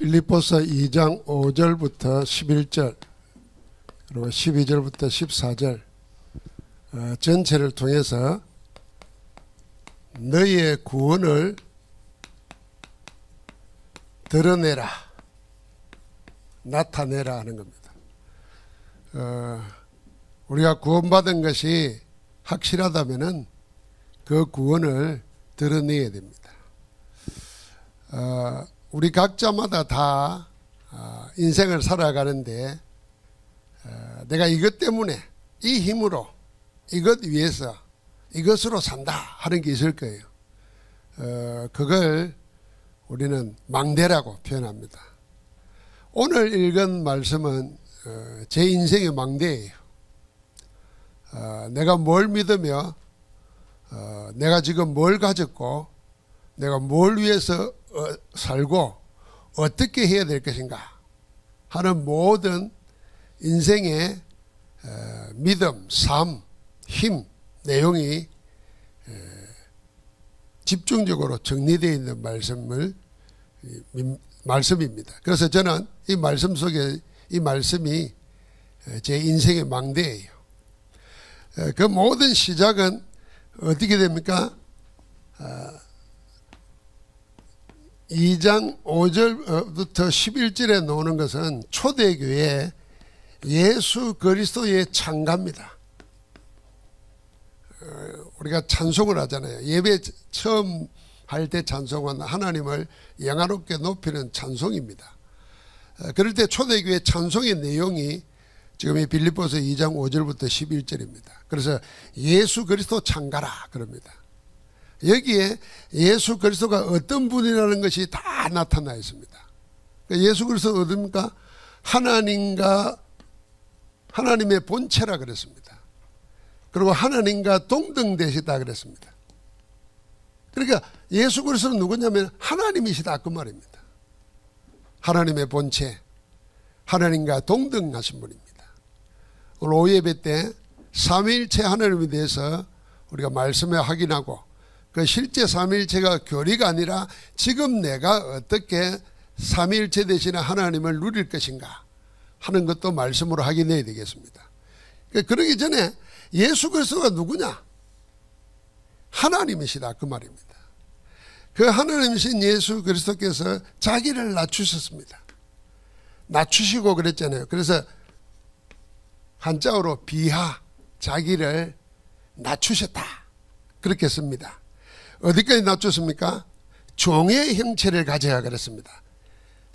빌립보서 2장 5절부터 11절 그리고 12절부터 14절 전체를 통해서 너희의 구원을 드러내라, 나타내라 하는 겁니다. 우리가 구원받은 것이 확실하다면은 그 구원을 드러내야 됩니다. 우리 각자마다 다 인생을 살아가는데 내가 이것 때문에 이 힘으로 이것 위해서 이것으로 산다 하는 게 있을 거예요. 그걸 우리는 망대라고 표현합니다. 오늘 읽은 말씀은 제 인생의 망대예요. 내가 뭘 믿으며 내가 지금 뭘 가졌고 내가 뭘 위해서 살고 어떻게 해야 될 것인가 하는 모든 인생의 믿음, 삶, 힘, 내용이 집중적으로 정리되어 있는 말씀입니다. 그래서 저는 이 말씀 속에 이 말씀이 제 인생의 망대예요. 그 모든 시작은 어떻게 됩니까? 2장 5절부터 11절에 나오는 것은 초대교회 예수 그리스도의 창가입니다. 우리가 찬송을 하잖아요. 예배 처음 할 때 찬송은 하나님을 영화롭게 높이는 찬송입니다. 그럴 때 초대교회 찬송의 내용이 지금 이 빌립보서 2장 5절부터 11절입니다. 그래서 예수 그리스도 창가라 그럽니다. 여기에 예수 그리스도가 어떤 분이라는 것이 다 나타나 있습니다. 예수 그리스도는 어디입니까? 하나님의 본체라 그랬습니다. 그리고 하나님과 동등되시다 그랬습니다. 그러니까 예수 그리스도는 누구냐면 하나님이시다 그 말입니다. 하나님의 본체, 하나님과 동등하신 분입니다. 오늘 오예배 때 삼위일체 하나님에 대해서 우리가 말씀에 확인하고 그 실제 삼위일체가 교리가 아니라 지금 내가 어떻게 삼위일체 되시는 하나님을 누릴 것인가 하는 것도 말씀으로 확인해야 되겠습니다. 그러기 전에 예수 그리스도가 누구냐? 하나님이시다 그 말입니다. 그 하나님이신 예수 그리스도께서 자기를 낮추셨습니다. 낮추시고 그랬잖아요. 그래서 한자어로 비하, 자기를 낮추셨다 그렇게 씁니다. 어디까지 낮췄습니까? 종의 형체를 가져야 그랬습니다.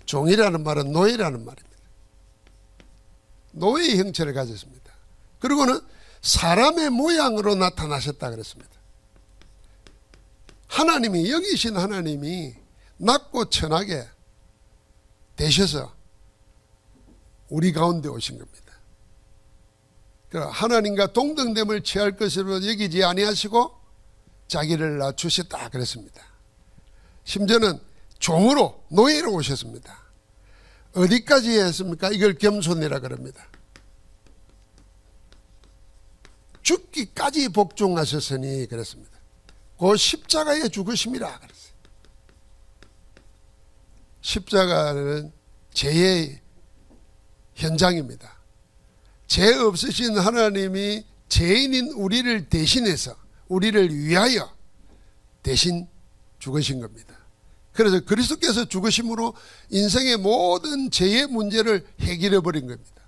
종이라는 말은 노예라는 말입니다. 노예의 형체를 가졌습니다. 그리고는 사람의 모양으로 나타나셨다 그랬습니다. 하나님이, 여기신 하나님이 낮고 천하게 되셔서 우리 가운데 오신 겁니다. 하나님과 동등됨을 취할 것으로 여기지 아니하시고 자기를 낮추셨다 그랬습니다. 심지어는 종으로, 노예로 오셨습니다. 어디까지 했습니까? 이걸 겸손이라 그럽니다. 죽기까지 복종하셨으니 그랬습니다. 그 십자가에 죽으심이라 그랬어요. 십자가는 죄의 현장입니다. 죄 없으신 하나님이 죄인인 우리를 대신해서 우리를 위하여 대신 죽으신 겁니다. 그래서 그리스도께서 죽으심으로 인생의 모든 죄의 문제를 해결해 버린 겁니다.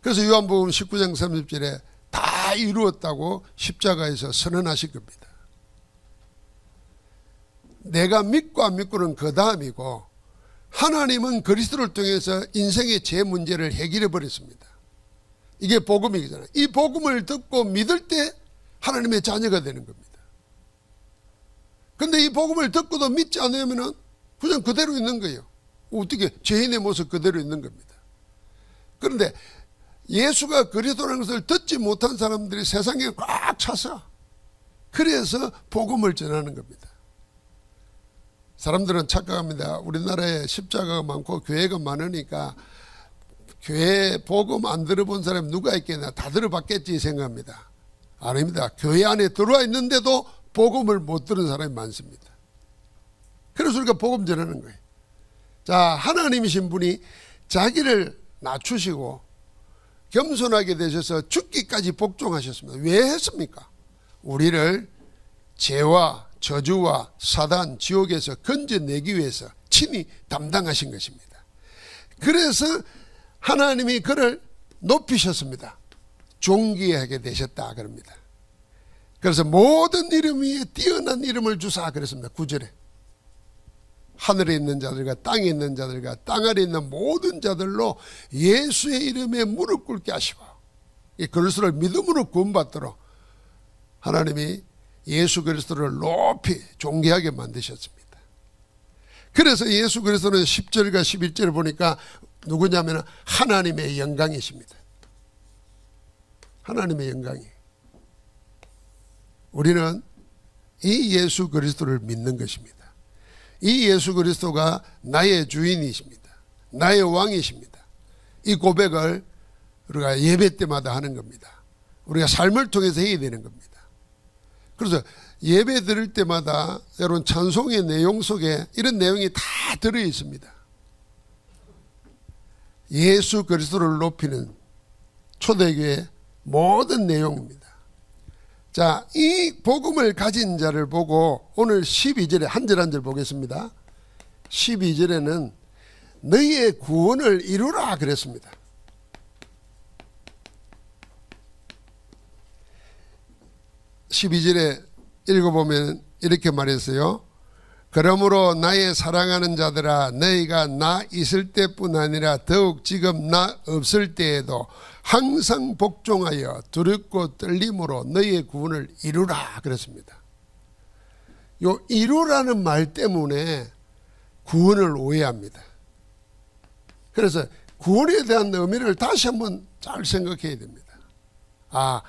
그래서 요한복음 19장 30절에 다 이루었다고 십자가에서 선언하신 겁니다. 내가 믿고 안 믿고는 그 다음이고 하나님은 그리스도를 통해서 인생의 죄 문제를 해결해 버렸습니다. 이게 복음이잖아요. 이 복음을 듣고 믿을 때 하나님의 자녀가 되는 겁니다. 그런데 이 복음을 듣고도 믿지 않으면 그냥 그대로 있는 거예요. 어떻게 죄인의 모습 그대로 있는 겁니다. 그런데 예수가 그리스도라는 것을 듣지 못한 사람들이 세상에 꽉 차서 그래서 복음을 전하는 겁니다. 사람들은 착각합니다. 우리나라에 십자가가 많고 교회가 많으니까 교회 복음 안 들어본 사람이 누가 있겠나, 다 들어봤겠지 생각합니다. 아닙니다. 교회 안에 들어와 있는데도 복음을 못 들은 사람이 많습니다. 그래서 우리가 복음 전하는 거예요. 자, 하나님이신 분이 자기를 낮추시고 겸손하게 되셔서 죽기까지 복종하셨습니다. 왜 했습니까? 우리를 죄와 저주와 사단, 지옥에서 건져내기 위해서 친히 담당하신 것입니다. 그래서 하나님이 그를 높이셨습니다. 존귀하게 되셨다 그럽니다. 그래서 모든 이름 위에 뛰어난 이름을 주사 그랬습니다. 9절에 하늘에 있는 자들과 땅에 있는 자들과 땅 아래 있는 모든 자들로 예수의 이름에 무릎 꿇게 하시고 그리스도를 믿음으로 구원받도록 하나님이 예수 그리스도를 높이 존귀하게 만드셨습니다. 그래서 예수 그리스도는 10절과 11절을 보니까 누구냐면 하나님의 영광이십니다. 하나님의 영광이. 우리는 이 예수 그리스도를 믿는 것입니다. 이 예수 그리스도가 나의 주인이십니다. 나의 왕이십니다. 이 고백을 우리가 예배 때마다 하는 겁니다. 우리가 삶을 통해서 해야 되는 겁니다. 그래서 예배 드릴 때마다 여러분 찬송의 내용 속에 이런 내용이 다 들어 있습니다. 예수 그리스도를 높이는 초대교회의 모든 내용입니다. 자, 이 복음을 가진 자를 보고 오늘 12절에 한 절 한 절 보겠습니다. 12절에는 너희의 구원을 이루라 그랬습니다. 12절에 읽어보면 이렇게 말했어요. 그러므로 나의 사랑하는 자들아 너희가 나 있을 때뿐 아니라 더욱 지금 나 없을 때에도 항상 복종하여 두렵고 떨림으로 너희의 구원을 이루라 그랬습니다. 요 이루라는 말 때문에 구원을 오해합니다. 그래서 구원에 대한 의미를 다시 한번 잘 생각해야 됩니다. 아,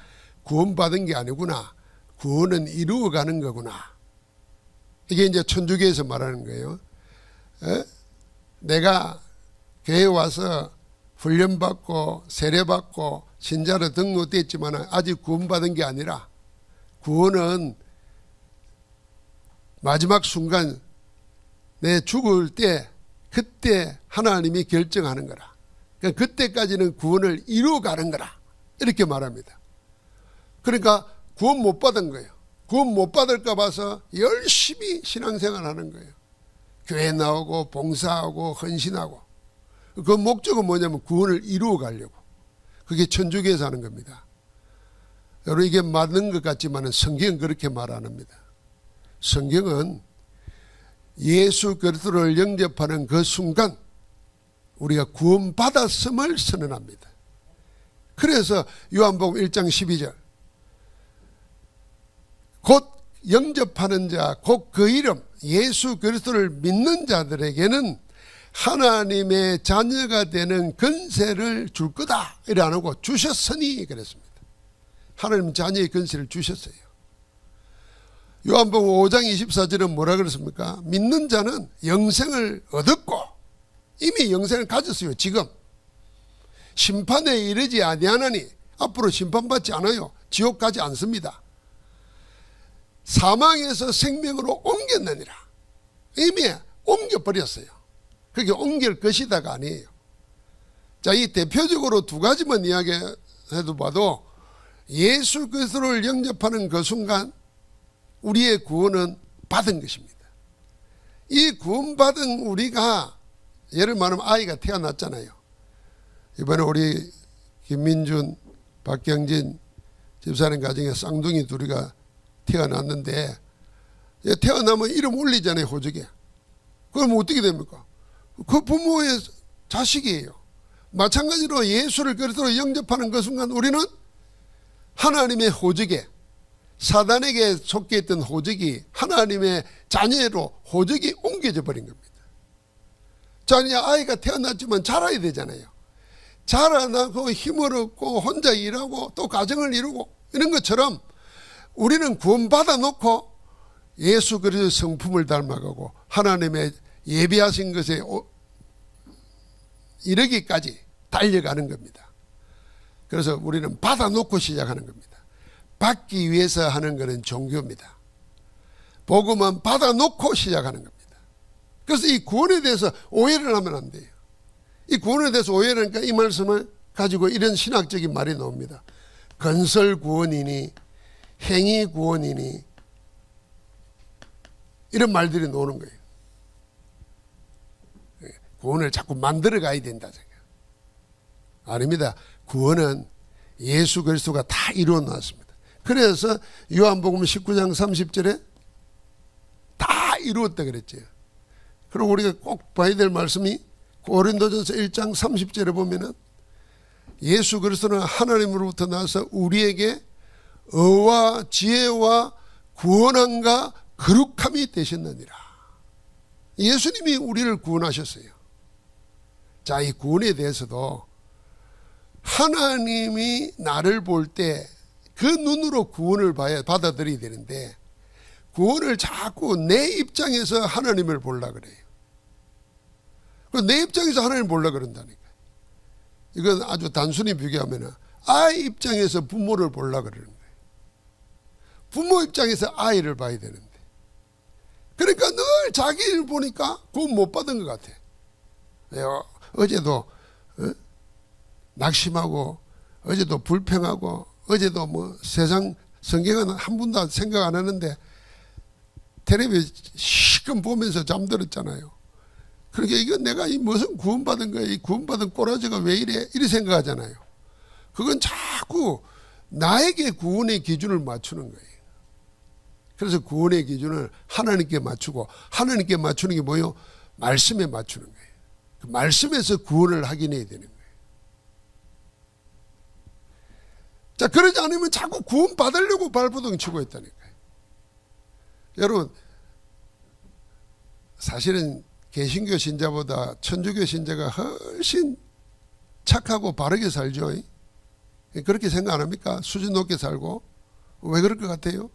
구원받은 게 아니구나. 구원은 이루어가는 거구나. 이게 이제 천주교에서 말하는 거예요. 내가 교회에 와서 훈련받고 세례받고 신자로 등록됐지만 아직 구원받은 게 아니라 구원은 마지막 순간 내 죽을 때 그때 하나님이 결정하는 거라. 그러니까 그때까지는 구원을 이루어가는 거라. 이렇게 말합니다. 그러니까 구원 못 받은 거예요. 구원 못 받을까 봐서 열심히 신앙생활 하는 거예요. 교회 나오고 봉사하고 헌신하고. 그 목적은 뭐냐면 구원을 이루어 가려고. 그게 천주교에서 하는 겁니다. 여러분 이게 맞는 것 같지만 성경은 그렇게 말 안 합니다. 성경은 예수 그리스도를 영접하는 그 순간 우리가 구원받았음을 선언합니다. 그래서 요한복음 1장 12절 곧 영접하는 자, 곧 그 이름 예수 그리스도를 믿는 자들에게는 하나님의 자녀가 되는 권세를 줄 거다. 이래 안 하고 주셨으니 그랬습니다. 하나님 자녀의 권세를 주셨어요. 요한복음 5장 24절은 뭐라 그랬습니까? 믿는 자는 영생을 얻었고 이미 영생을 가졌어요. 지금 심판에 이르지 아니하나니 앞으로 심판받지 않아요. 지옥 가지 않습니다. 사망에서 생명으로 옮겼느니라. 이미 옮겨버렸어요. 그게 옮길 것이다가 아니에요. 자, 이 대표적으로 두 가지만 이야기해도 봐도 예수 그리스도를 영접하는 그 순간 우리의 구원은 받은 것입니다. 이 구원받은 우리가 예를 말하면 아이가 태어났잖아요. 이번에 우리 김민준, 박경진 집사님 가정에 쌍둥이 둘이가 태어났는데 태어나면 이름 올리잖아요. 호적에. 그럼 어떻게 됩니까? 그 부모의 자식이에요. 마찬가지로 예수를 그리스도로 영접하는 그 순간 우리는 하나님의 호적에 사단에게 속해 있던 호적이 하나님의 자녀로 호적이 옮겨져 버린 겁니다. 자, 이제 아이가 태어났지만 자라야 되잖아요. 자라나고 힘을 얻고 혼자 일하고 또 가정을 이루고 이런 것처럼 우리는 구원받아 놓고 예수 그리스도의 성품을 닮아가고 하나님의 예비하신 것에 이르기까지 달려가는 겁니다. 그래서 우리는 받아 놓고 시작하는 겁니다. 받기 위해서 하는 것은 종교입니다. 복음은 받아 놓고 시작하는 겁니다. 그래서 이 구원에 대해서 오해를 하면 안 돼요. 이 구원에 대해서 오해를 하니까 이 말씀을 가지고 이런 신학적인 말이 나옵니다. 건설 구원이니 행위 구원이니 이런 말들이 나오는 거예요. 구원을 자꾸 만들어 가야 된다. 아닙니다. 구원은 예수 그리스도가 다 이루어 놨습니다. 그래서 요한복음 19장 30절에 다 이루었다 그랬죠. 그리고 우리가 꼭 봐야 될 말씀이 고린도전서 1장 30절에 보면은 예수 그리스도는 하나님으로부터 나서 우리에게 의와 지혜와 구원함과 거룩함이 되셨느니라. 예수님이 우리를 구원하셨어요. 자, 이 구원에 대해서도 하나님이 나를 볼 때 그 눈으로 구원을 받아들여야 되는데 구원을 자꾸 내 입장에서 하나님을 보려고 그래요. 내 입장에서 하나님을 보려고 그런다니까. 이건 아주 단순히 비교하면 아이 입장에서 부모를 보려고 그러는 거예요. 부모 입장에서 아이를 봐야 되는데 그러니까 늘 자기를 보니까 구원 못 받은 것 같아. 어제도 낙심하고 어제도 불평하고 어제도 뭐 세상 성경은 한 번도 생각 안 하는데 텔레비 시끔 보면서 잠들었잖아요. 그러니까 이건 내가 이 무슨 구원받은 거야, 이 구원받은 꼬라지가 왜 이래 생각하잖아요. 그건 자꾸 나에게 구원의 기준을 맞추는 거예요. 그래서 구원의 기준을 하나님께 맞추고 하나님께 맞추는 게 뭐예요? 말씀에 맞추는 거예요. 그 말씀에서 구원을 확인해야 되는 거예요. 자, 그러지 않으면 자꾸 구원 받으려고 발버둥 치고 있다니까요. 여러분, 사실은 개신교 신자보다 천주교 신자가 훨씬 착하고 바르게 살죠. 그렇게 생각 안 합니까? 수준 높게 살고. 왜 그럴 것 같아요?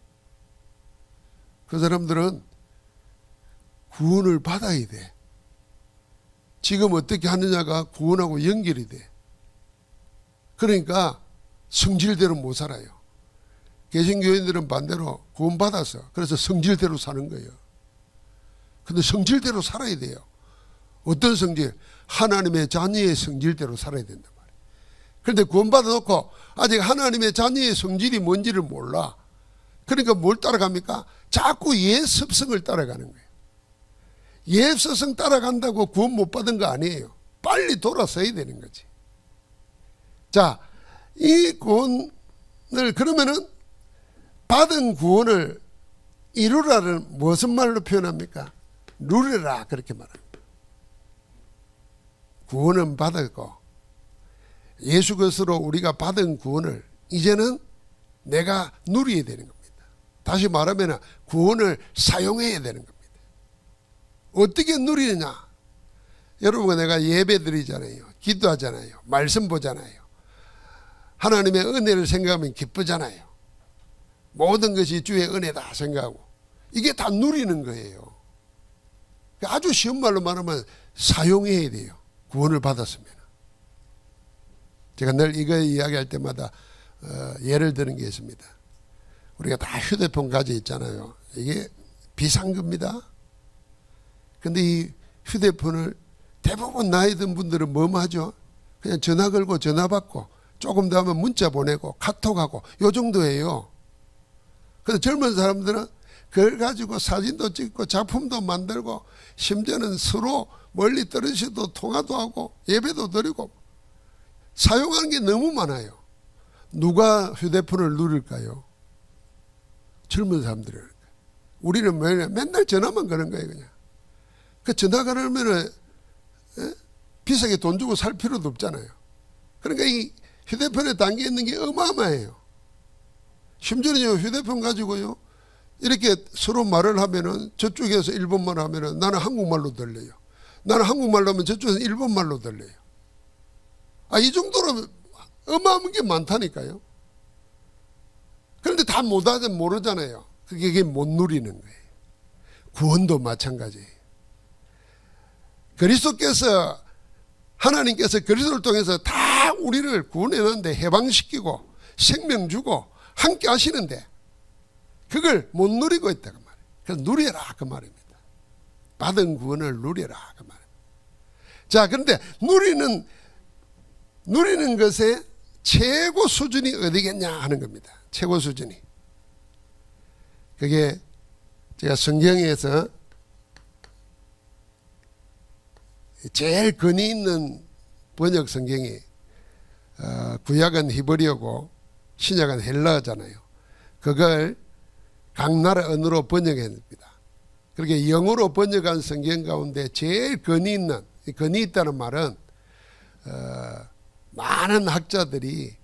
그 사람들은 구원을 받아야 돼. 지금 어떻게 하느냐가 구원하고 연결이 돼. 그러니까 성질대로 못 살아요. 개신교인들은 반대로 구원받아서 그래서 성질대로 사는 거예요. 근데 성질대로 살아야 돼요. 어떤 성질? 하나님의 자녀의 성질대로 살아야 된단 말이에요. 그런데 구원받아 놓고 아직 하나님의 자녀의 성질이 뭔지를 몰라. 그러니까 뭘 따라갑니까? 자꾸 옛 습성을 따라가는 거예요. 옛 습성 따라간다고 구원 못 받은 거 아니에요. 빨리 돌아서야 되는 거지. 자, 이 구원을 그러면은 받은 구원을 이루라는 무슨 말로 표현합니까? 누리라 그렇게 말합니다. 구원은 받았고 예수 그리스도로 우리가 받은 구원을 이제는 내가 누려야 되는 겁니다. 다시 말하면 구원을 사용해야 되는 겁니다. 어떻게 누리느냐? 여러분, 내가 예배 드리잖아요. 기도하잖아요. 말씀 보잖아요. 하나님의 은혜를 생각하면 기쁘잖아요. 모든 것이 주의 은혜다 생각하고 이게 다 누리는 거예요. 아주 쉬운 말로 말하면 사용해야 돼요. 구원을 받았으면. 제가 늘 이거 이야기할 때마다 예를 드는 게 있습니다. 우리가 다 휴대폰 가지고 있잖아요. 이게 비상급입니다. 근데 이 휴대폰을 대부분 나이 든 분들은 뭐만 하죠? 그냥 전화 걸고 전화 받고 조금 더 하면 문자 보내고 카톡하고 요 정도예요. 그래서 젊은 사람들은 그걸 가지고 사진도 찍고 작품도 만들고 심지어는 서로 멀리 떨어져도 통화도 하고 예배도 드리고 사용하는 게 너무 많아요. 누가 휴대폰을 누릴까요? 젊은 사람들이에요. 우리는 맨날 전화만 거는 거예요. 그냥. 그 전화 걸으면은 비싸게 돈 주고 살 필요도 없잖아요. 그러니까 이 휴대폰에 담겨 있는 게 어마어마해요. 심지어는 휴대폰 가지고요 이렇게 서로 말을 하면은 저쪽에서 일본말 하면은 나는 한국말로 들려요. 나는 한국말로 하면 저쪽에서 일본말로 들려요. 이 정도로 어마어마한 게 많다니까요. 그런데 다 모르잖아요. 그게 못 누리는 거예요. 구원도 마찬가지예요. 그리스도께서 하나님께서 그리스도를 통해서 다 우리를 구원해놨는데 해방시키고 생명 주고 함께 하시는데 그걸 못 누리고 있다 그 말이에요. 그래서 누려라 그 말입니다. 받은 구원을 누려라 그 말입니다. 자, 그런데 누리는 것의 최고 수준이 어디겠냐 하는 겁니다. 최고 수준이. 그게 제가 성경에서 제일 근위 있는 번역 성경이 구약은 히브리어고 신약은 헬라어잖아요. 그걸 각 나라 언어로 번역했습니다. 그렇게 영어로 번역한 성경 가운데 제일 근위 있는, 근위 있다는 말은 많은 학자들이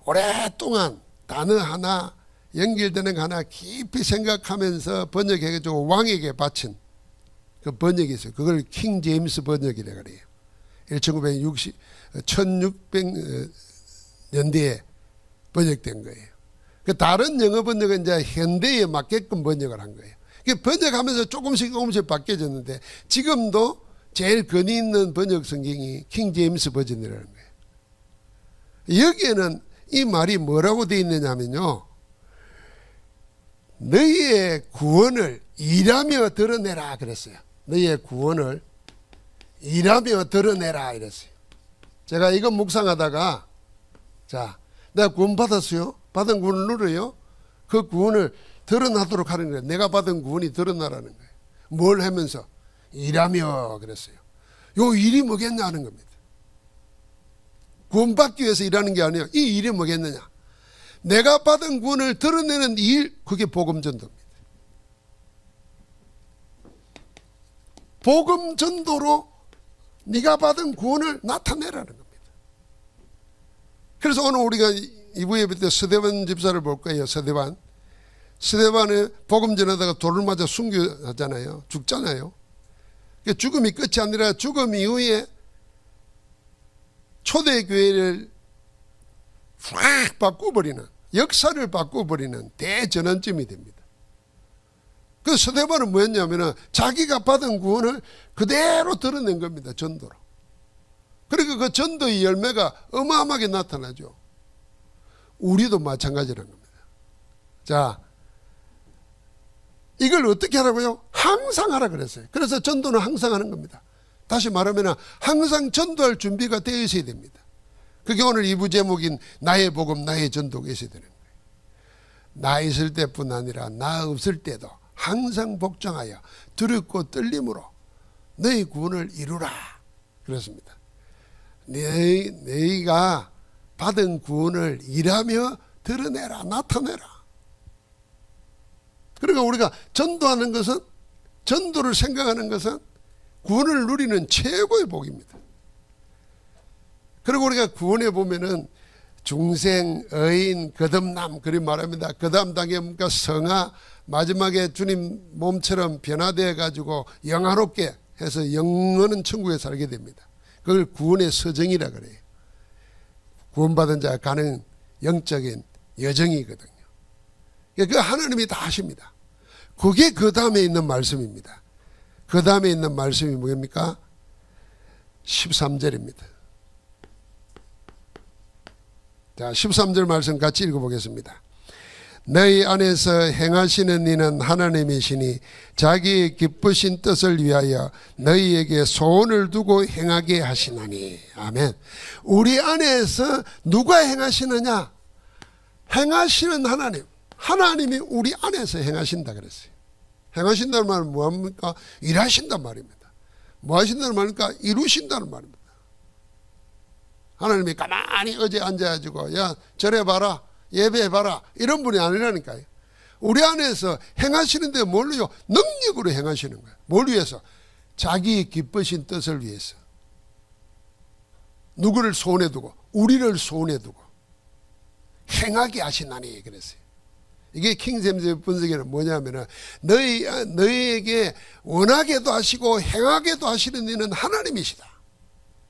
오랫동안 단어 하나 연결되는 거 하나 깊이 생각하면서 번역해가지고 왕에게 바친 그 번역이 있어요. 그걸 킹 제임스 번역이라고 그래요. 1600년대에 번역된 거예요. 그 다른 영어 번역은 이제 현대에 맞게끔 번역을 한 거예요. 번역하면서 조금씩 바뀌어졌는데 지금도 제일 근위 있는 번역 성경이 킹 제임스 버전이라는 거예요. 여기에는 이 말이 뭐라고 되어 있느냐면요, 너희의 구원을 일하며 드러내라 그랬어요. 너희의 구원을 일하며 드러내라 이랬어요. 제가 이거 묵상하다가, 자, 내가 구원 받았어요. 받은 구원을 누려요. 그 구원을 드러나도록 하는 거예요. 내가 받은 구원이 드러나라는 거예요. 뭘 하면서? 일하며 그랬어요. 요 일이 뭐겠냐 하는 겁니다. 구원받기 위해서 일하는 게 아니에요. 이 일이 뭐겠느냐? 내가 받은 구원을 드러내는 일, 그게 복음 전도입니다. 복음 전도로 네가 받은 구원을 나타내라는 겁니다. 그래서 오늘 우리가 2부 예배 때 스데반 집사를 볼 거예요. 스데반은 복음 전하다가 돌을 맞아 순교하잖아요. 죽잖아요. 죽음이 끝이 아니라 죽음 이후에 초대교회를 확 바꿔버리는, 역사를 바꿔버리는 대전환점이 됩니다. 그 스데반은 뭐였냐면은 자기가 받은 구원을 그대로 드러낸 겁니다. 전도로. 그러니까 그 전도의 열매가 어마어마하게 나타나죠. 우리도 마찬가지라는 겁니다. 자, 이걸 어떻게 하라고요? 항상 하라 그랬어요. 그래서 전도는 항상 하는 겁니다. 다시 말하면 항상 전도할 준비가 되어 있어야 됩니다. 그게 오늘 2부 제목인 나의 복음 나의 전도가 있어야 되는 거예요. 나 있을 때뿐 아니라 나 없을 때도 항상 복종하여 두렵고 떨림으로 너희 구원을 이루라 그렇습니다. 너희가 받은 구원을 일하며 드러내라, 나타내라. 그러니까 우리가 전도하는 것은, 전도를 생각하는 것은 구원을 누리는 최고의 복입니다. 그리고 우리가 구원에 보면은 중생, 의인, 거듭남 그리 말합니다. 거듭남 단계 뭡니까? 성화, 마지막에 주님 몸처럼 변화되어 가지고 영화롭게 해서 영원한 천국에 살게 됩니다. 그걸 구원의 서정이라 그래요. 구원받은 자가 가는 영적인 여정이거든요. 그 하나님이 다 하십니다. 그게 그 다음에 있는 말씀입니다. 그 다음에 있는 말씀이 뭡니까? 13절입니다. 자, 13절 말씀 같이 읽어보겠습니다. 너희 안에서 행하시는 이는 하나님이시니 자기의 기쁘신 뜻을 위하여 너희에게 소원을 두고 행하게 하시나니. 아멘. 우리 안에서 누가 행하시느냐? 행하시는 하나님. 하나님이 우리 안에서 행하신다 그랬어요. 행하신다는 말은 뭐합니까? 일하신단 말입니다. 뭐 하신다는 말입니까? 이루신다는 말입니다. 하나님이 가만히 어제 앉아가지고 야 절해봐라, 예배해봐라 이런 분이 아니라니까요. 우리 안에서 행하시는데 뭘로요? 능력으로 행하시는 거예요. 뭘 위해서? 자기 기쁘신 뜻을 위해서. 누구를 소원해 두고? 우리를 소원해 두고 행하게 하시나니 그랬어요. 이게 킹제임스 분석에는 뭐냐면은 너희에게 원하게도 하시고 행하게도 하시는 이는 하나님이시다.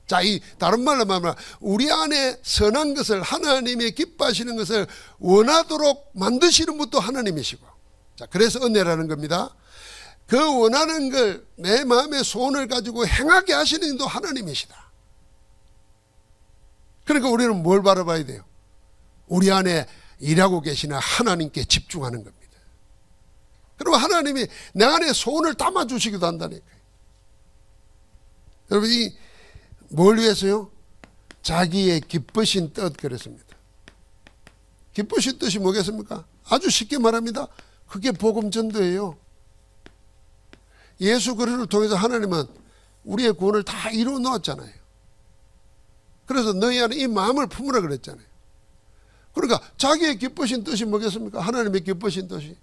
자, 이 다른 말로 말하면 우리 안에 선한 것을, 하나님이 기뻐하시는 것을 원하도록 만드시는 분도 하나님이시고, 자, 그래서 은혜라는 겁니다. 그 원하는 걸 내 마음의 소원을 가지고 행하게 하시는 분도 하나님이시다. 그러니까 우리는 뭘 바라봐야 돼요? 우리 안에 일하고 계시는 하나님께 집중하는 겁니다. 그리고 하나님이 내 안에 소원을 담아주시기도 한다니까요. 여러분 이 뭘 위해서요? 자기의 기쁘신 뜻 그랬습니다. 기쁘신 뜻이 뭐겠습니까? 아주 쉽게 말합니다. 그게 복음 전도예요. 예수 그리스도를 통해서 하나님은 우리의 구원을 다 이루어 놓았잖아요. 그래서 너희 안에 이 마음을 품으라 그랬잖아요. 그러니까 자기의 기쁘신 뜻이 뭐겠습니까? 하나님의 기쁘신 뜻이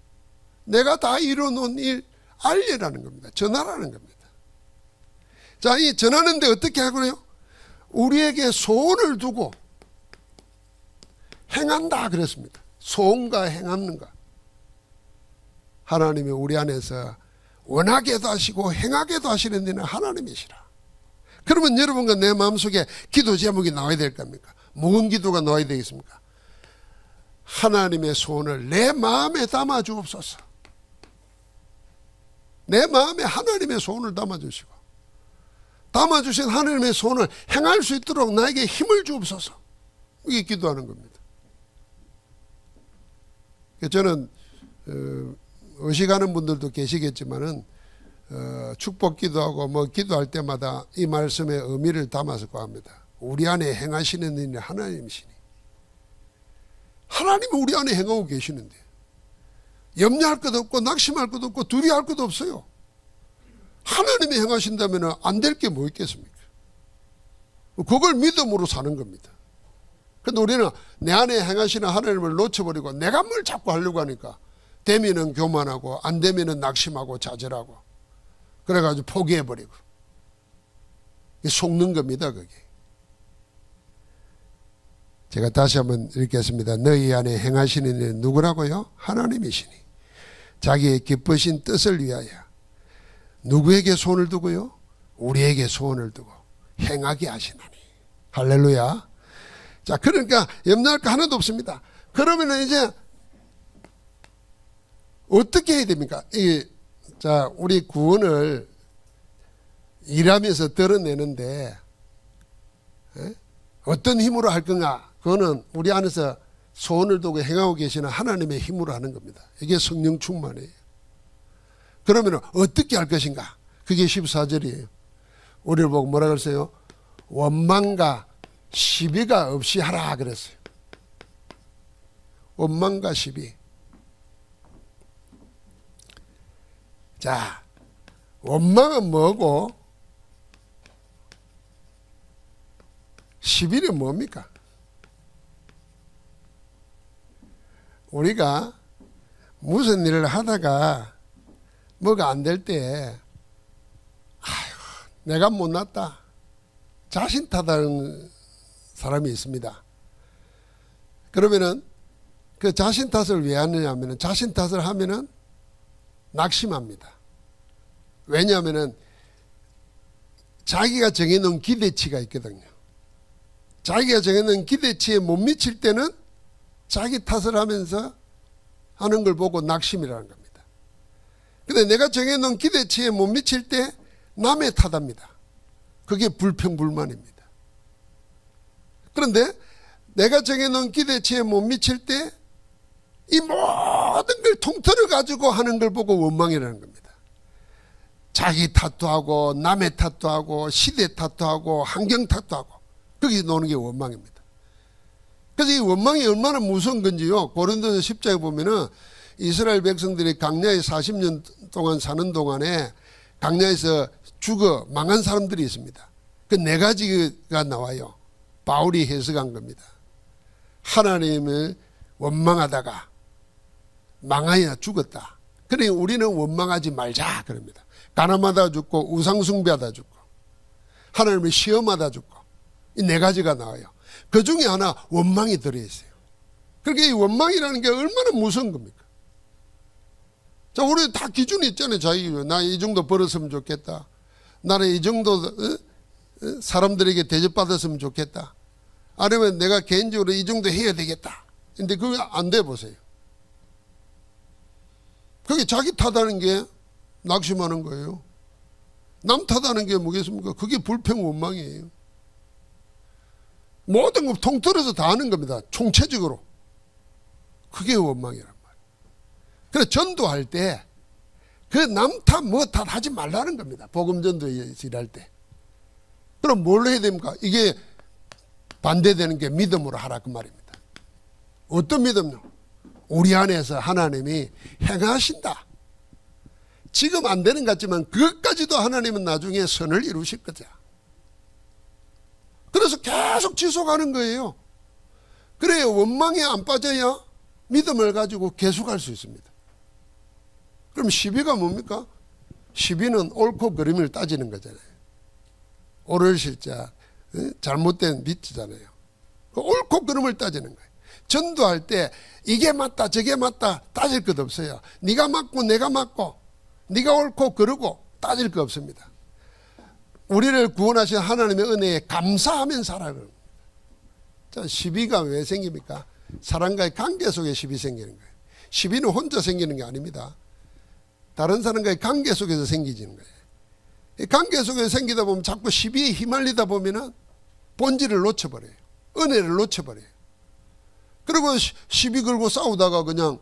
내가 다 이루어 놓은 일 알리라는 겁니다. 전하라는 겁니다. 자, 이 전하는데 어떻게 하고요? 우리에게 소원을 두고 행한다 그랬습니다. 소원과 행하는가. 하나님이 우리 안에서 원하게도 하시고 행하게도 하시는 데는 하나님이시라. 그러면 여러분과 내 마음속에 기도 제목이 나와야 될 겁니까? 무슨 기도가 나와야 되겠습니까? 하나님의 소원을 내 마음에 담아 주옵소서. 내 마음에 하나님의 소원을 담아 주시고 담아주신 하나님의 소원을 행할 수 있도록 나에게 힘을 주옵소서. 이게 기도하는 겁니다. 저는 의식하는 분들도 계시겠지만은 축복 기도하고 뭐 기도할 때마다 이 말씀의 의미를 담아서 합니다. 우리 안에 행하시는 일이 하나님이시니 하나님은 우리 안에 행하고 계시는데 염려할 것도 없고 낙심할 것도 없고 두려워할 것도 없어요. 하나님이 행하신다면 안 될 게 뭐 있겠습니까? 그걸 믿음으로 사는 겁니다. 근데 우리는 내 안에 행하시는 하나님을 놓쳐버리고 내가 뭘 자꾸 하려고 하니까 되면은 교만하고 안 되면은 낙심하고 좌절하고 그래가지고 포기해버리고 속는 겁니다. 그게. 제가 다시 한번 읽겠습니다. 너희 안에 행하시는 일은 누구라고요? 하나님이시니 자기의 기쁘신 뜻을 위하여 누구에게 손을 두고요? 우리에게 손을 두고 행하게 하시나니. 할렐루야. 자, 그러니까 염려할 거 하나도 없습니다. 그러면 이제 어떻게 해야 됩니까? 자, 우리 구원을 일하면서 드러내는데 어떤 힘으로 할 건가? 그거는 우리 안에서 소원을 두고 행하고 계시는 하나님의 힘으로 하는 겁니다. 이게 성령 충만이에요. 그러면 어떻게 할 것인가? 그게 14절이에요. 우리를 보고 뭐라 그랬어요? 원망과 시비가 없이 하라 그랬어요. 원망과 시비. 자, 원망은 뭐고 시비는 뭡니까? 우리가 무슨 일을 하다가 뭐가 안 될 때 내가 못났다 자신 탓하는 사람이 있습니다. 그러면은 그 자신 탓을 왜 하느냐 하면은 자신 탓을 하면은 낙심합니다. 왜냐하면은 자기가 정해놓은 기대치가 있거든요. 자기가 정해놓은 기대치에 못 미칠 때는 자기 탓을 하면서 하는 걸 보고 낙심이라는 겁니다. 근데 내가 정해놓은 기대치에 못 미칠 때 남의 탓합니다. 그게 불평불만입니다. 그런데 내가 정해놓은 기대치에 못 미칠 때 이 모든 걸 통틀어 가지고 하는 걸 보고 원망이라는 겁니다. 자기 탓도 하고 남의 탓도 하고 시대 탓도 하고 환경 탓도 하고 거기서 노는 게 원망입니다. 그래서 이 원망이 얼마나 무서운 건지요. 고린도서 10장에 보면은 이스라엘 백성들이 광야에 40년 동안 사는 동안에 광야에서 죽어 망한 사람들이 있습니다. 그 네 가지가 나와요. 바울이 해석한 겁니다. 하나님을 원망하다가 망하여 죽었다. 그러니 우리는 원망하지 말자 그럽니다. 가늠하다 죽고 우상숭배하다 죽고 하나님을 시험하다 죽고 이 네 가지가 나와요. 그 중에 하나 원망이 들어있어요. 그러니까 이 원망이라는 게 얼마나 무서운 겁니까? 자, 우리 다 기준이 있잖아요. 자기 나 이 정도 벌었으면 좋겠다. 나는 이 정도 사람들에게 대접받았으면 좋겠다. 아니면 내가 개인적으로 이 정도 해야 되겠다. 근데 그게 안 돼 보세요. 그게 자기 탓하는 게 낙심하는 거예요. 남 탓하는 게 뭐겠습니까? 그게 불평 원망이에요. 모든 걸 통틀어서 다 하는 겁니다. 총체적으로. 그게 원망이란 말이에요. 그래서 전도할 때 그 남 탓 뭐 탓 하지 말라는 겁니다. 복음 전도 일할 때. 그럼 뭘 해야 됩니까? 이게 반대되는 게 믿음으로 하라 그 말입니다. 어떤 믿음요? 우리 안에서 하나님이 행하신다. 지금 안 되는 것 같지만 그것까지도 하나님은 나중에 선을 이루실 거죠. 그래서 계속 지속하는 거예요. 그래야 원망에 안 빠져야 믿음을 가지고 계속할 수 있습니다. 그럼 시비가 뭡니까? 시비는 옳고 그름을 따지는 거잖아요. 옳을 실자, 잘못된 밑이잖아요. 옳고 그름을 따지는 거예요. 전도할 때 이게 맞다 저게 맞다 따질 것 없어요. 네가 맞고 내가 맞고 네가 옳고 그르고 따질 거 없습니다. 우리를 구원하신 하나님의 은혜에 감사하면 살아가는 겁니다. 자, 시비가 왜 생깁니까? 사람과의 관계 속에 시비 생기는 거예요. 시비는 혼자 생기는 게 아닙니다. 다른 사람과의 관계 속에서 생기지는 거예요. 이 관계 속에서 생기다 보면 자꾸 시비에 휘말리다 보면은 본질을 놓쳐버려요. 은혜를 놓쳐버려요. 그리고 시비 걸고 싸우다가 그냥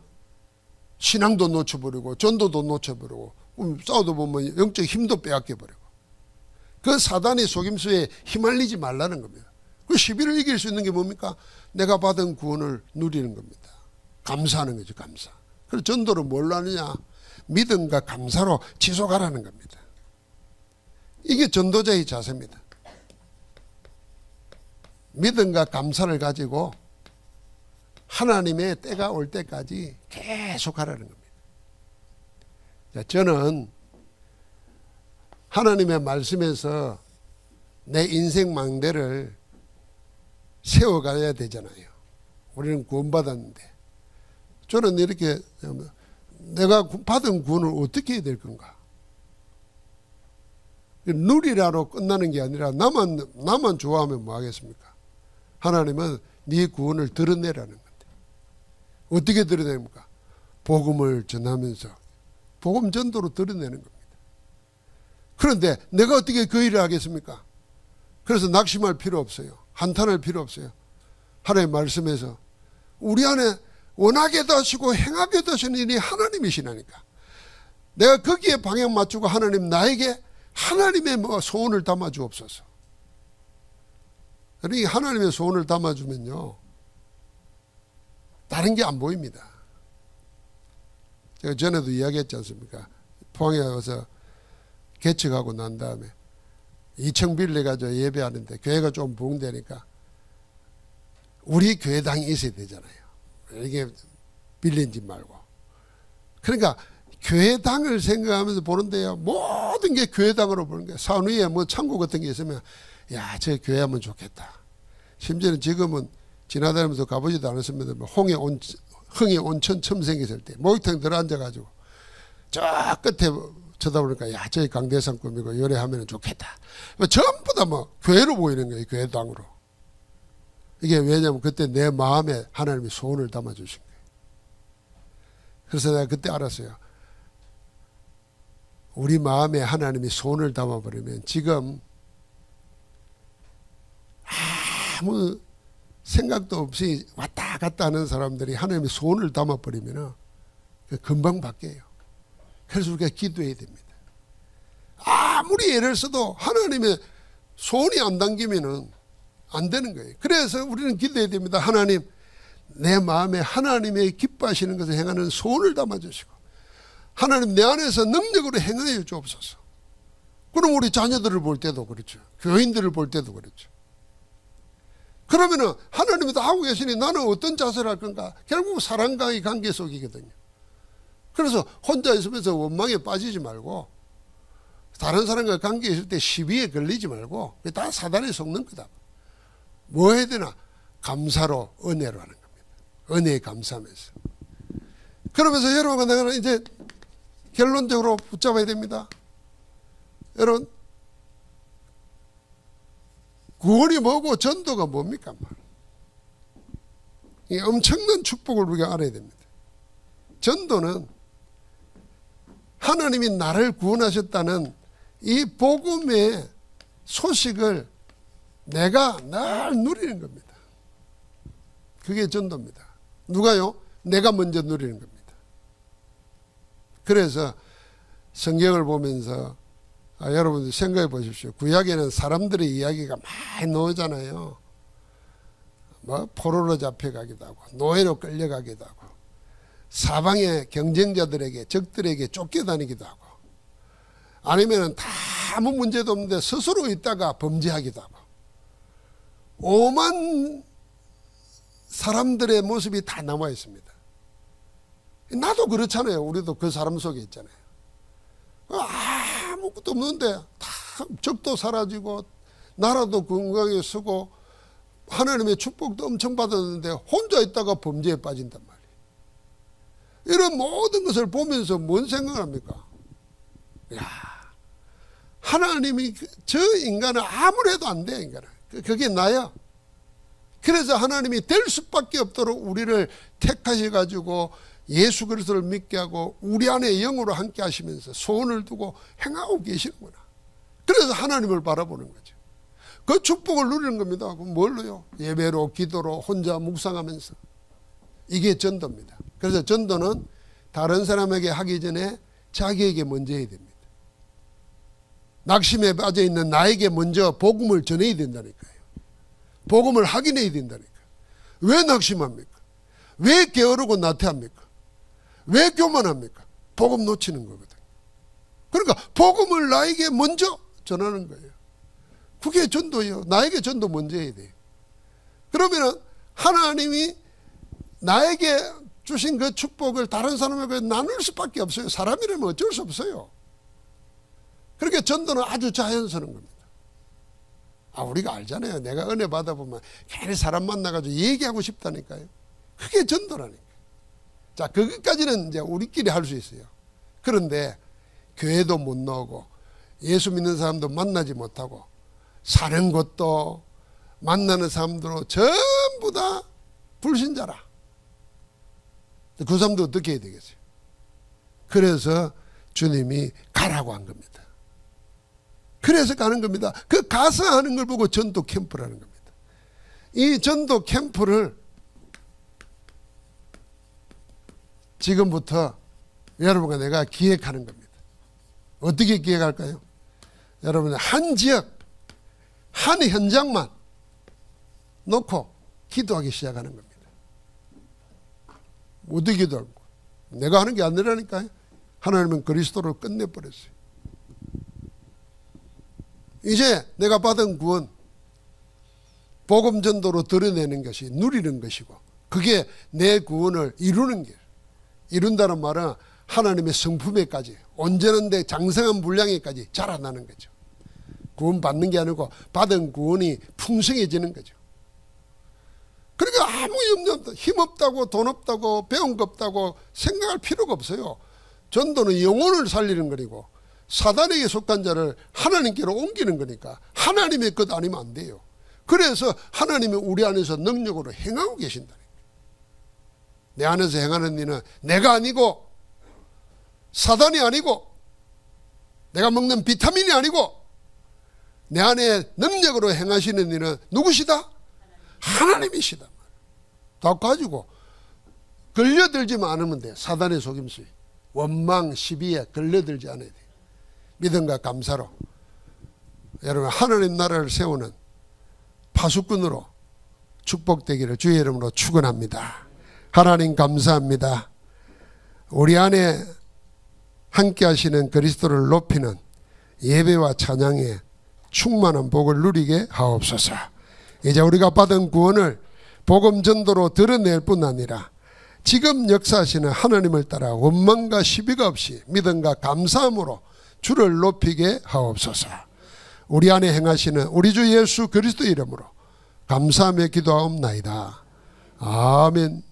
신앙도 놓쳐버리고 전도도 놓쳐버리고 싸우다 보면 영적 힘도 빼앗겨버리고 그 사단의 속임수에 휘말리지 말라는 겁니다. 그 시비를 이길 수 있는 게 뭡니까? 내가 받은 구원을 누리는 겁니다. 감사하는 거죠. 감사. 그래서 전도를 뭘로 하느냐? 믿음과 감사로 지속하라는 겁니다. 이게 전도자의 자세입니다. 믿음과 감사를 가지고 하나님의 때가 올 때까지 계속 하라는 겁니다. 자, 저는 하나님의 말씀에서 내 인생 망대를 세워가야 되잖아요. 우리는 구원받았는데 저는 이렇게 내가 받은 구원을 어떻게 해야 될 건가? 누리라로 끝나는 게 아니라 나만 좋아하면 뭐 하겠습니까? 하나님은 네 구원을 드러내라는 건데 어떻게 드러냅니까? 복음을 전하면서 복음 전도로 드러내는 겁니다. 그런데 내가 어떻게 그 일을 하겠습니까? 그래서 낙심할 필요 없어요. 한탄할 필요 없어요. 하나님의 말씀에서 우리 안에 원하게도 하시고 행하게도 하시는 일이 하나님이시라니까. 내가 거기에 방향 맞추고 하나님 나에게 하나님의 소원을 담아 주옵소서. 그러니까 하나님의 소원을 담아주면요 다른 게 안 보입니다. 제가 전에도 이야기했지 않습니까? 포항에 와서 개척하고 난 다음에 2층 빌려가지고 예배하는데 교회가 좀 부흥되니까 우리 교회당이 있어야 되잖아요. 이게 빌린 집 말고. 그러니까 교회당을 생각하면서 보는데요. 모든 게 교회당으로 보는 거예요. 산 위에 뭐 창고 같은 게 있으면 야, 저 교회 하면 좋겠다. 심지어는 지금은 지나다니면서 가보지도 않았습니다. 흥에 온천 처음 생겼을 때 목욕탕 들어앉아가지고 저 끝에 쳐다보니까 야, 저기 강대상 꿈이고 요래하면 좋겠다. 전부 다 뭐 교회로 보이는 거예요. 교회당으로. 이게 왜냐하면 그때 내 마음에 하나님이 소원을 담아주신 거예요. 그래서 내가 그때 알았어요. 우리 마음에 하나님이 소원을 담아버리면 지금 아무 생각도 없이 왔다 갔다 하는 사람들이 하나님의 소원을 담아버리면 금방 바뀌어요. 그래서 우리가 기도해야 됩니다. 아무리 애를 써도 하나님의 소원이 안 담기면 안 되는 거예요. 그래서 우리는 기도해야 됩니다. 하나님, 내 마음에 하나님의 기뻐하시는 것을 행하는 소원을 담아주시고 하나님 내 안에서 능력으로 행하여 주옵소서. 그럼 우리 자녀들을 볼 때도 그렇죠. 교인들을 볼 때도 그렇죠. 그러면은 하나님이 다 하고 계시니 나는 어떤 자세를 할 건가? 결국 사랑과의 관계 속이거든요. 그래서 혼자 있으면서 원망에 빠지지 말고 다른 사람과 관계에 있을 때 시비에 걸리지 말고 다 사단에 속는 거다. 뭐 해야 되나? 감사로 은혜로 하는 겁니다. 은혜에 감사하면서. 그러면서 여러분 내가 이제 결론적으로 붙잡아야 됩니다. 여러분 구원이 뭐고 전도가 뭡니까? 이 엄청난 축복을 우리가 알아야 됩니다. 전도는 하나님이 나를 구원하셨다는 이 복음의 소식을 내가 날 누리는 겁니다. 그게 전도입니다. 누가요? 내가 먼저 누리는 겁니다. 그래서 성경을 보면서 여러분들 생각해 보십시오. 구약에는 사람들의 이야기가 많이 나오잖아요. 뭐 포로로 잡혀가기도 하고 노예로 끌려가기도 하고 사방의 경쟁자들에게 적들에게 쫓겨다니기도 하고 아니면은 다 아무 문제도 없는데 스스로 있다가 범죄하기도 하고 오만 사람들의 모습이 다 남아 있습니다. 나도 그렇잖아요. 우리도 그 사람 속에 있잖아요. 아무것도 없는데 다 적도 사라지고 나라도 건강에 쓰고 하나님의 축복도 엄청 받았는데 혼자 있다가 범죄에 빠진단 말이에요. 이런 모든 것을 보면서 뭔 생각을 합니까? 야, 하나님이 저 인간은 아무래도 안 돼. 인간은 그게 나야. 그래서 하나님이 될 수밖에 없도록 우리를 택하셔가지고 예수 그리스도를 믿게 하고 우리 안에 영으로 함께 하시면서 소원을 두고 행하고 계시는구나. 그래서 하나님을 바라보는 거죠. 그 축복을 누리는 겁니다. 그럼 뭘로요? 예배로, 기도로, 혼자 묵상하면서. 이게 전도입니다. 그래서 전도는 다른 사람에게 하기 전에 자기에게 먼저 해야 됩니다. 낙심에 빠져 있는 나에게 먼저 복음을 전해야 된다니까요. 복음을 확인해야 된다니까요. 왜 낙심합니까? 왜 게으르고 나태합니까? 왜 교만합니까? 복음 놓치는 거거든요. 그러니까 복음을 나에게 먼저 전하는 거예요. 그게 전도예요. 나에게 전도 먼저 해야 돼요. 그러면 하나님이 나에게 주신 그 축복을 다른 사람에게 나눌 수밖에 없어요. 사람이라면 어쩔 수 없어요. 그렇게 전도는 아주 자연스러운 겁니다. 우리가 알잖아요. 내가 은혜 받아보면 괜히 사람 만나가지고 얘기하고 싶다니까요. 그게 전도라니까. 자, 그것까지는 이제 우리끼리 할 수 있어요. 그런데 교회도 못 나오고 예수 믿는 사람도 만나지 못하고 사는 곳도 만나는 사람들로 전부 다 불신자라. 그 사람도 어떻게 해야 되겠어요? 그래서 주님이 가라고 한 겁니다. 그래서 가는 겁니다. 그 가서 하는 걸 보고 전도 캠프라는 겁니다. 이 전도 캠프를 지금부터 여러분과 내가 기획하는 겁니다. 어떻게 기획할까요? 여러분 한 지역, 한 현장만 놓고 기도하기 시작하는 겁니다. 어떻게 기도하고? 내가 하는 게 아니라니까요. 하나님은 그리스도를 끝내버렸어요. 이제 내가 받은 구원, 복음 전도로 드러내는 것이 누리는 것이고 그게 내 구원을 이루는 게 이룬다는 말은 하나님의 성품에까지 온전한데 장성한 분량에까지 자라나는 거죠. 구원 받는 게 아니고 받은 구원이 풍성해지는 거죠. 그러니까 아무 힘없다고 돈 없다고 배운 거 없다고 생각할 필요가 없어요. 전도는 영혼을 살리는 거리고 사단에게 속한 자를 하나님께로 옮기는 거니까 하나님의 것 아니면 안 돼요. 그래서 하나님이 우리 안에서 능력으로 행하고 계신다니까. 내 안에서 행하는 일은 내가 아니고 사단이 아니고 내가 먹는 비타민이 아니고 내 안에 능력으로 행하시는 일은 누구시다? 하나님이시다. 다 가지고 걸려들지만 않으면 돼. 사단의 속임수에 원망 시비에 걸려들지 않아야 돼. 믿음과 감사로 여러분 하나님 나라를 세우는 파수꾼으로 축복되기를 주의 이름으로 축원합니다. 하나님 감사합니다. 우리 안에 함께 하시는 그리스도를 높이는 예배와 찬양에 충만한 복을 누리게 하옵소서. 이제 우리가 받은 구원을 복음 전도로 드러낼 뿐 아니라 지금 역사하시는 하나님을 따라 원망과 시비가 없이 믿음과 감사함으로 주를 높이게 하옵소서. 우리 안에 행하시는 우리 주 예수 그리스도 이름으로 감사하며 기도하옵나이다. 아멘.